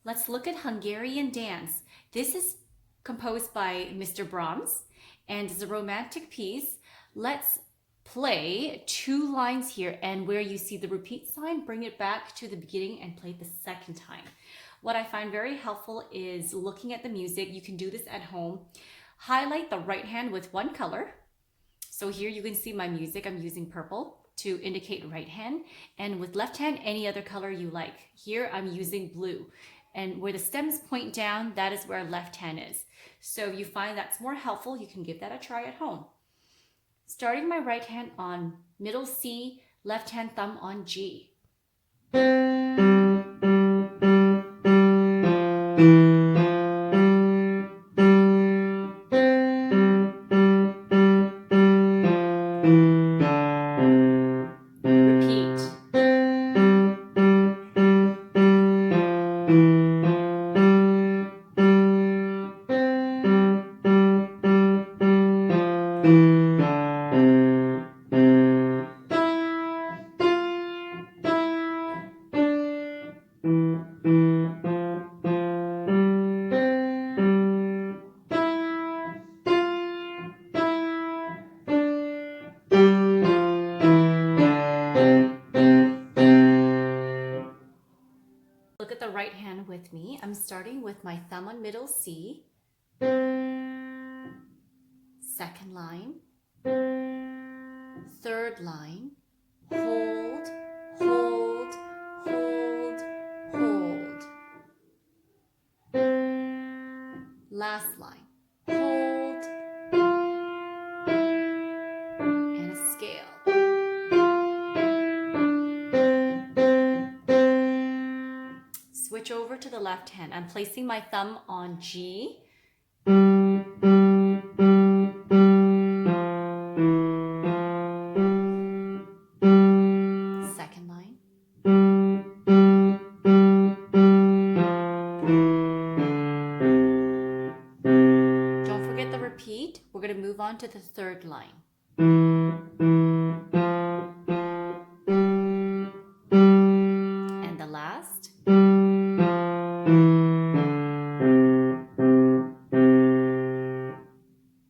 Let's look at Hungarian dance. This is composed by Mr. Brahms and is a romantic piece. Let's play 2 lines here, and where you see the repeat sign, bring it back to the beginning and play it the second time. What I find very helpful is looking at the music. You can do this at home. Highlight the right hand with one color. So here you can see my music. I'm using purple to indicate right hand, and with left hand, any other color you like. Here I'm using blue, and where the stems point down, that is where left hand is. So if you find that's more helpful, you can give that a try at home. Starting my right hand on middle C, left hand thumb on G. Repeat. Look at the right hand with me. I'm starting with my thumb on middle C. Second line. Third line. Hold, hold, hold, hold. Last line. Hold. And a scale. Switch over to the left hand. I'm placing my thumb on G. Second line. Don't forget the repeat. We're going to move on to the third line.